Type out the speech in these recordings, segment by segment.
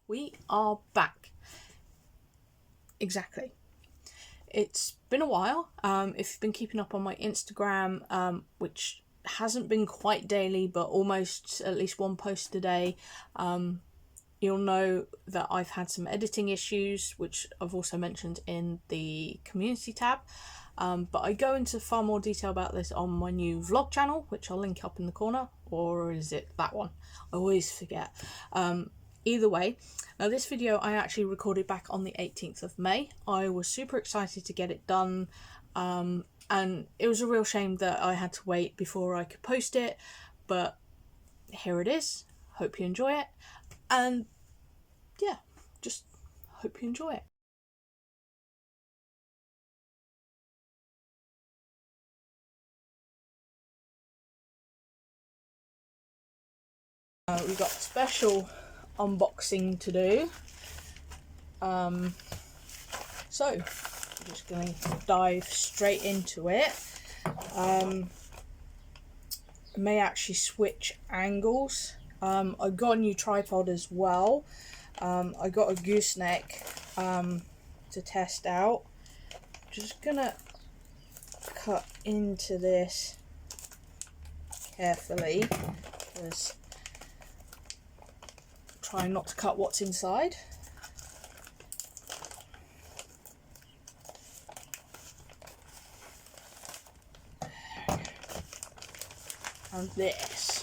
We are back. Exactly. It's been a while. If you've been keeping up on my Instagram, which hasn't been quite daily, but almost at least one post a day, you'll know that I've had some editing issues, which I've also mentioned in the community tab. But I go into far more detail about this on my new vlog channel, which I'll link up in the corner, or is it that one? I always forget. Either way, now this video I actually recorded back on the 18th of May. I was super excited to get it done, and it was a real shame that I had to wait before I could post it, but here it is. Hope you enjoy it, and yeah, just hope you enjoy it. We've got a special unboxing to do. So I'm just going to dive straight into it. I may actually switch angles. I got a new tripod as well. I got a gooseneck to test out. Just gonna cut into this carefully, because try not to cut what's inside. And this.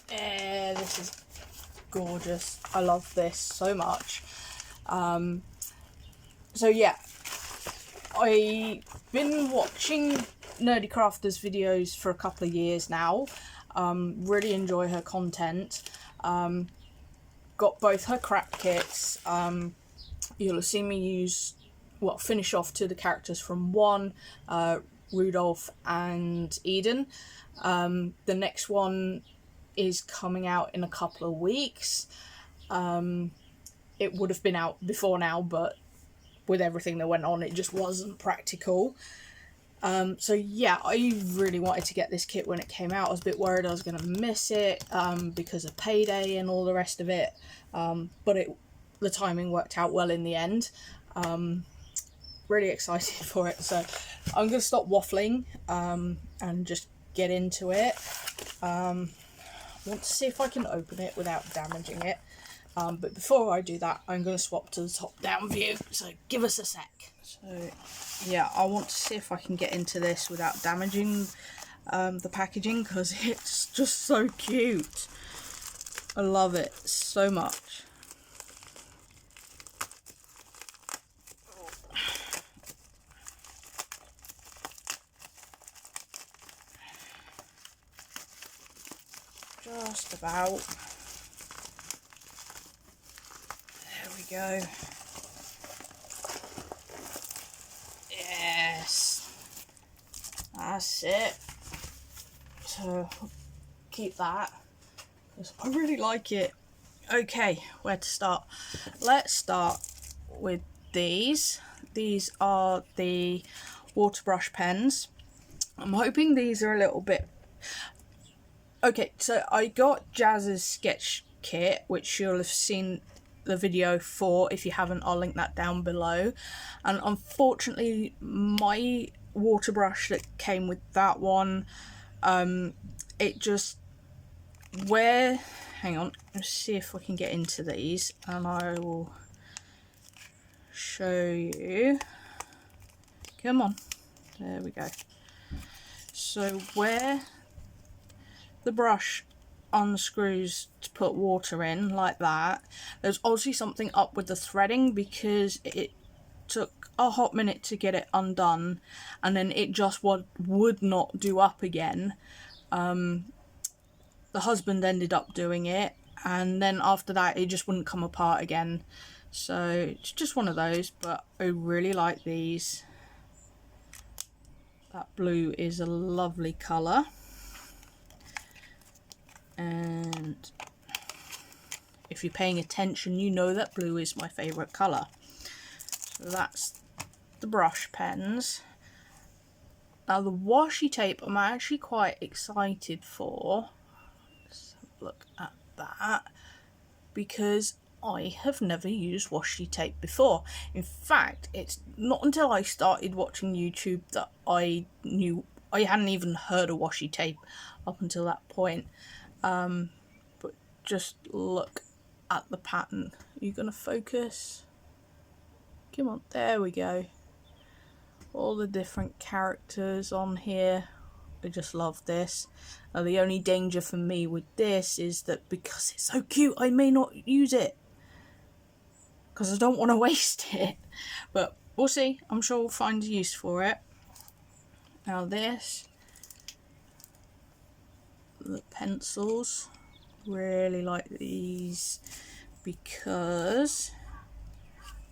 This is gorgeous. I love this so much. So yeah, I've been watching Nerdy Crafters videos for a couple of years now. Really enjoy her content. Got both her craft kits. You'll have seen me finish off two of the characters from one, Rudolph and Eden. The next one is coming out in a couple of weeks. It would have been out before now, but with everything that went on, it just wasn't practical. So yeah, I really wanted to get this kit when it came out. I was a bit worried I was going to miss it because of payday and all the rest of it, but the timing worked out well in the end. Really excited for it, so I'm going to stop waffling and just get into it. I want to see if I can open it without damaging it, but before I do that, I'm going to swap to the top down view, so give us a sec. So yeah, I want to see if I can get into this without damaging the packaging, because it's just so cute. I love it so much. Just about. There we go. Yes. That's it. So keep that, because I really like it. Okay, where to start? Let's start with these. These are the water brush pens. I'm hoping these are a little bit... Okay, so I got Jazz's sketch kit, which you'll have seen the video for. If you haven't, I'll link that down below. And unfortunately, my water brush that came with that one, it just... Hang on, let's see if I can get into these, and I will show you. Come on, there we go. So where the brush unscrews to put water in like that, there's obviously something up with the threading, because it took a hot minute to get it undone, and then it just would not do up again. The husband ended up doing it, and then after that it just wouldn't come apart again. So it's just one of those, but I really like these. That blue is a lovely colour, and if you're paying attention, you know that blue is my favourite colour. So that's the brush pens. Now the washi tape I'm actually quite excited for. Let's have a look. because I have never used washi tape before. In fact, it's not until I started watching YouTube that I knew. I hadn't even heard of washi tape up until that point. But just look at the pattern. Are you gonna focus? Come on, there we go. All the different characters on here. I just love this. The only danger for me with this is that because it's so cute, I may not use it, because I don't want to waste it. But we'll see. I'm sure we'll find a use for it. Now this, the pencils, really like these because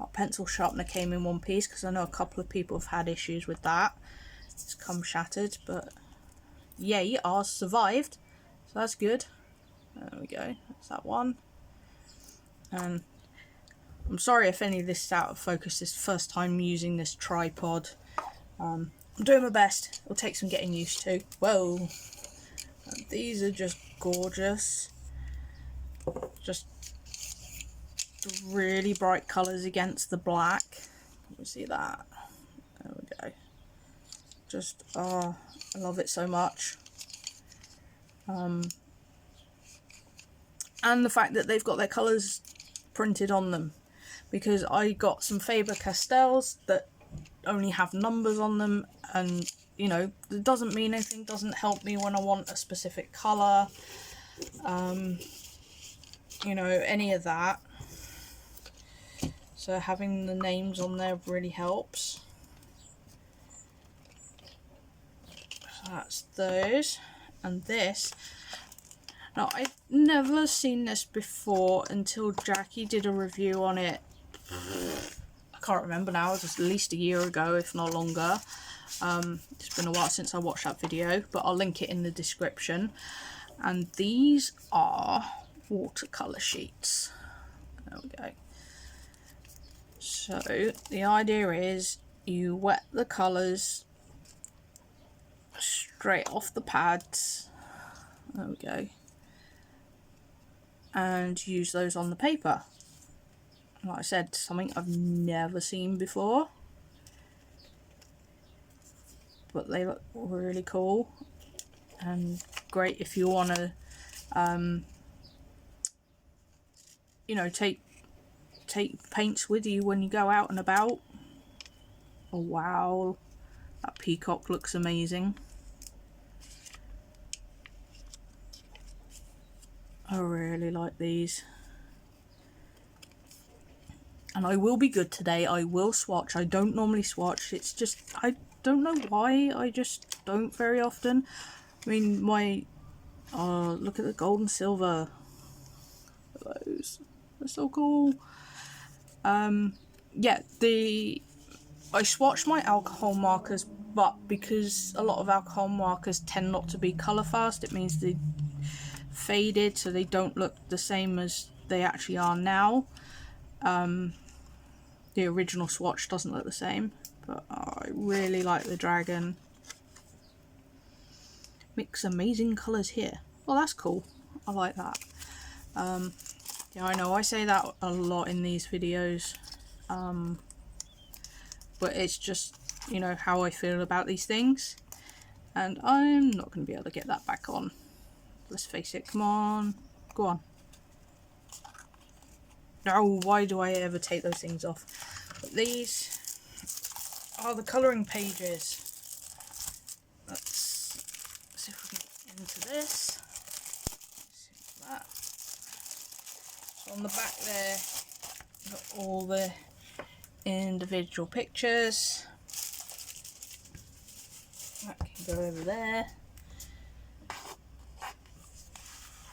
our pencil sharpener came in one piece, because I know a couple of people have had issues with that. It's come shattered, but yay, ours survived, so that's good. There we go, that's that one. And I'm sorry if any of this is out of focus. This is the first time using this tripod. I'm doing my best. It'll take some getting used to. Whoa. And these are just gorgeous. Just really bright colours against the black. Let me see that. There we go. Just, oh, I love it so much. And the fact that they've got their colours printed on them, because I got some Faber-Castells that only have numbers on them, and you know, it doesn't mean anything, doesn't help me when I want a specific colour, you know, any of that. So having the names on there really helps. So that's those. And this, now I've never seen this before until Jackie did a review on it. I can't remember now, it was at least a year ago, if not longer. It's been a while since I watched that video, but I'll link it in the description. And these are watercolour sheets. There we go. So the idea is you wet the colours straight off the pads, there we go, and use those on the paper. Like I said, something I've never seen before, but they look really cool and great if you want to you know, take paints with you when you go out and about. Oh wow, that peacock looks amazing. I really like these. And I will be good today. I will swatch. I don't normally swatch. It's just, I don't know why. I just don't very often. I mean, look at the gold and silver. Those. They're so cool. Yeah, I swatched my alcohol markers, but because a lot of alcohol markers tend not to be colour fast, it means they faded, so they don't look the same as they actually are now. The original swatch doesn't look the same, but I really like the dragon. Mix amazing colours here. Well, that's cool. I like that. Yeah, I know I say that a lot in these videos, but it's just, you know, how I feel about these things, and I'm not going to be able to get that back on. Let's face it, come on, go on. No, why do I ever take those things off? But these are the colouring pages. Let's see if we can get into this. See that. So on the back there, got all the individual pictures. That can go over there.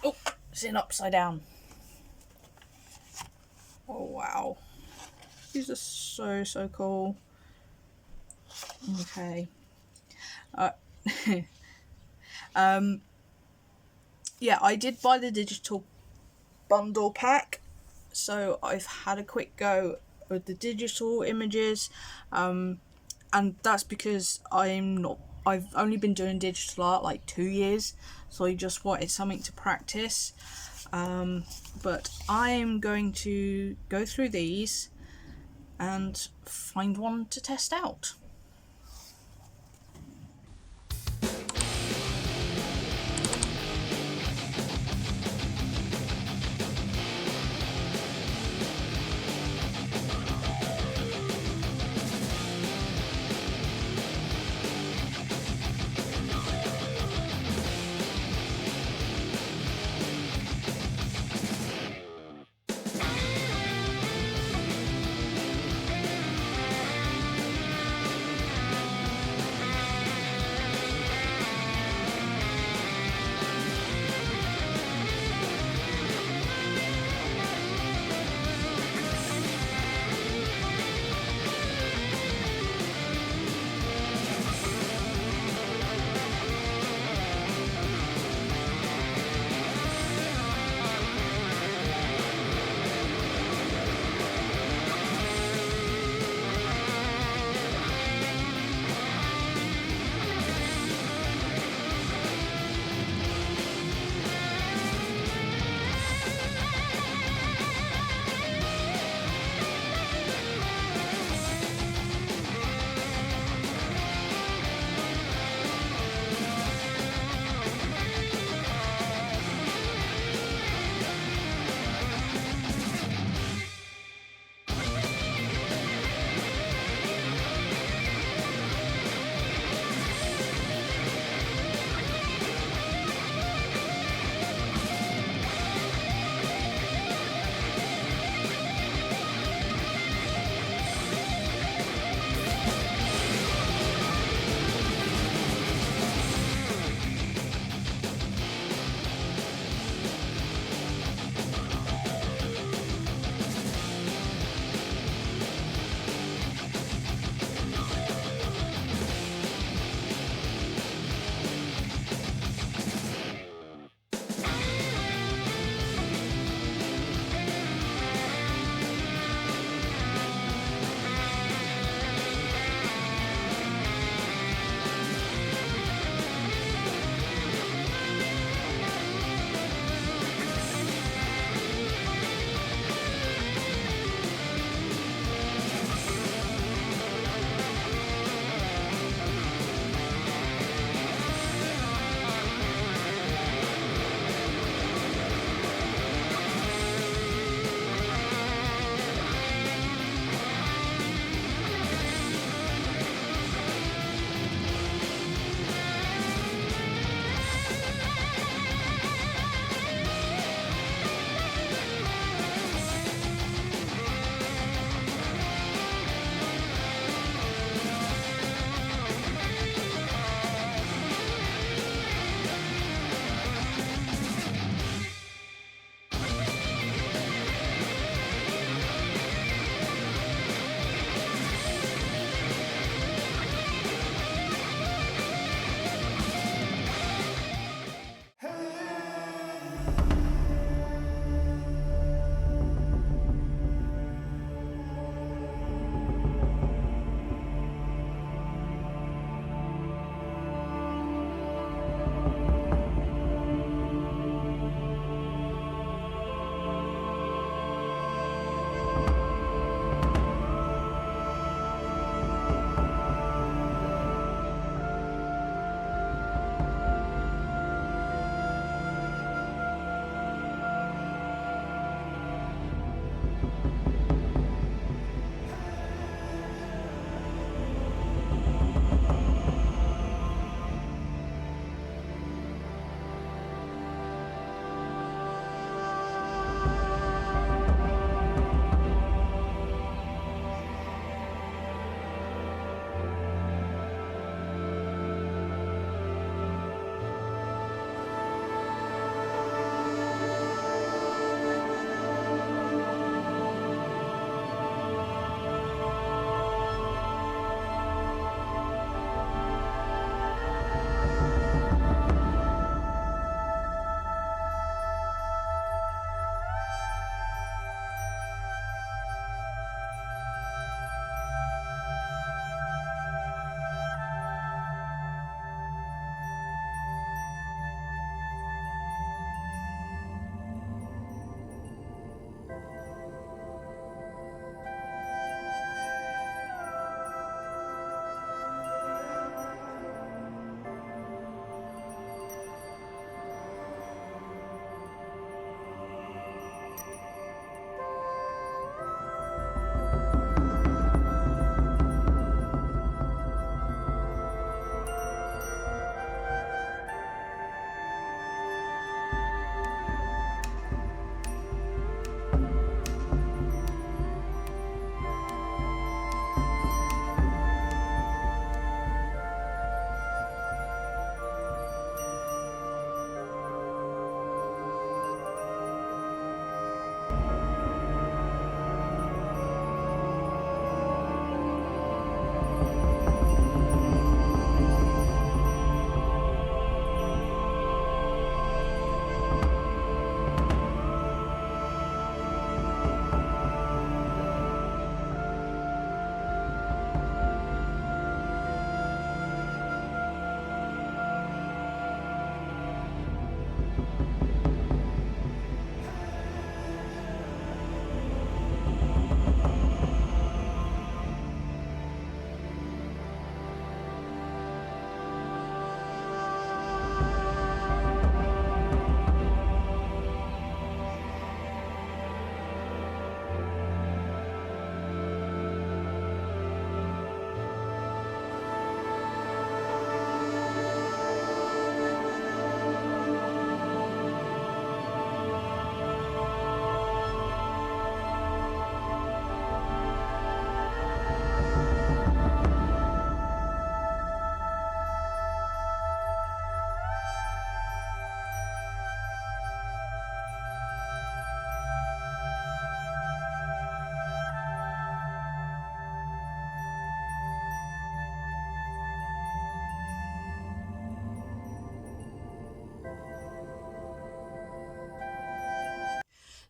Oh, it's in upside down. Oh wow, these are so cool. Okay. Yeah, I did buy the digital bundle pack, so I've had a quick go with the digital images, and that's because I'm not I've only been doing digital art like 2 years, so I just wanted something to practice. But I'm going to go through these and find one to test out.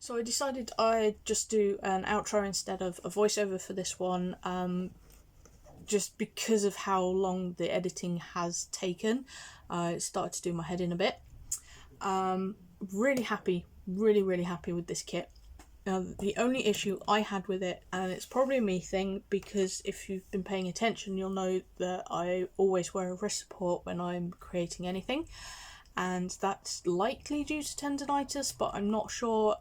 So I decided I'd just do an outro instead of a voiceover for this one, just because of how long the editing has taken. It started to do my head in a bit. Really happy, really happy with this kit. Now, the only issue I had with it, and it's probably a me thing, because if you've been paying attention, you'll know that I always wear a wrist support when I'm creating anything, and that's likely due to tendonitis, but I'm not sure.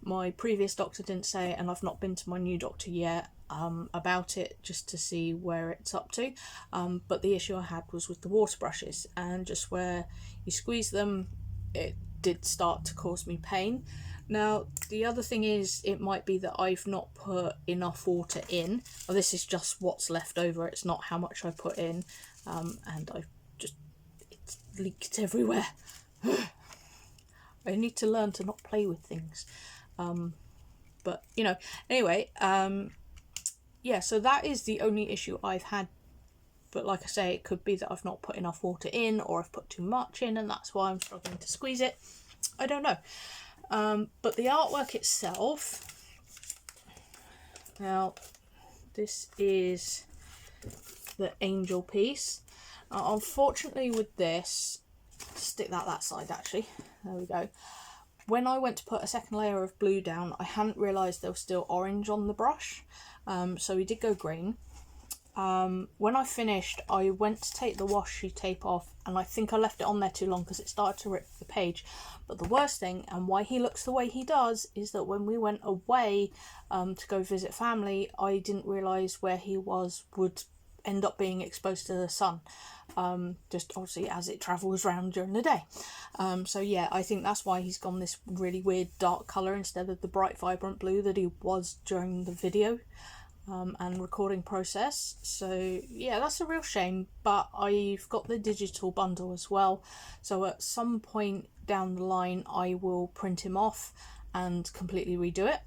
My previous doctor didn't say it, and I've not been to my new doctor yet about it, just to see where it's up to. But the issue I had was with the water brushes, and just where you squeeze them, it did start to cause me pain. Now, the other thing is, it might be that I've not put enough water in. Well, this is just what's left over, it's not how much I put in, and I've just, it's leaked everywhere. I need to learn to not play with things. But, you know, anyway, yeah, so that is the only issue I've had. But like I say, it could be that I've not put enough water in, or I've put too much in, and that's why I'm struggling to squeeze it. I don't know. But the artwork itself, now this is the angel piece. Unfortunately with this, stick that side actually, there we go. When I went to put a second layer of blue down, I hadn't realised there was still orange on the brush, so we did go green. When I finished, I went to take the washi tape off, and I think I left it on there too long because it started to rip the page. But the worst thing, and why he looks the way he does, is that when we went away to go visit family, I didn't realise where he was would end up being exposed to the sun, just obviously as it travels around during the day. So yeah, I think that's why he's gone this really weird dark colour instead of the bright vibrant blue that he was during the video and recording process. So yeah, that's a real shame, but I've got the digital bundle as well, so at some point down the line I will print him off and completely redo it.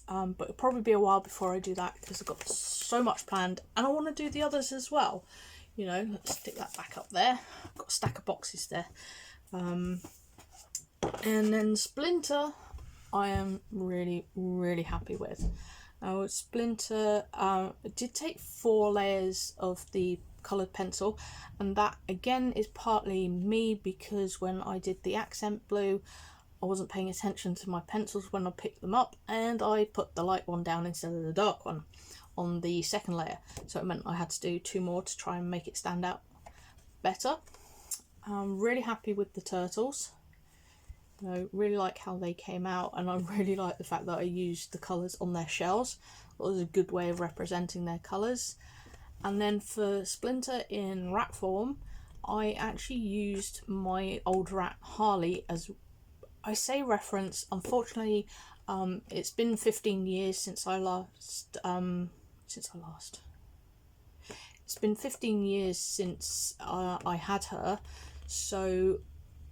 But it'll probably be a while before I do that because I've got so much planned, and I want to do the others as well. You know, let's stick that back up there. I've got a stack of boxes there. And then Splinter, I am really happy with. Now Splinter, it did take 4 layers of the coloured pencil, and that again is partly me, because when I did the accent blue, I wasn't paying attention to my pencils when I picked them up, and I put the light one down instead of the dark one on the second layer, so it meant I had to do 2 more to try and make it stand out better. I'm really happy with the turtles. I really like how they came out, and I really like the fact that I used the colours on their shells. It was a good way of representing their colours. And then for Splinter in rat form, I actually used my old rat Harley as, I say reference, unfortunately it's been 15 years since I last, it's been 15 years since I had her, so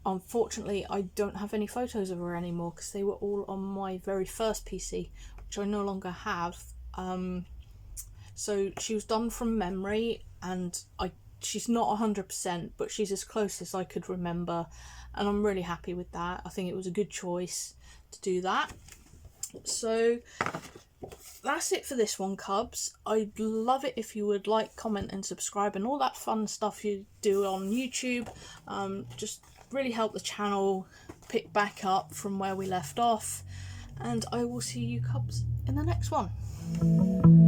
unfortunately I don't have any photos of her anymore because they were all on my very first PC, which I no longer have. So she was done from memory, and she's not 100%, but she's as close as I could remember, and I'm really happy with that. I think it was a good choice to do that. So that's it for this one, Cubs. I'd love it if you would like, comment and subscribe and all that fun stuff you do on YouTube. Just really help the channel pick back up from where we left off, and I will see you Cubs in the next one.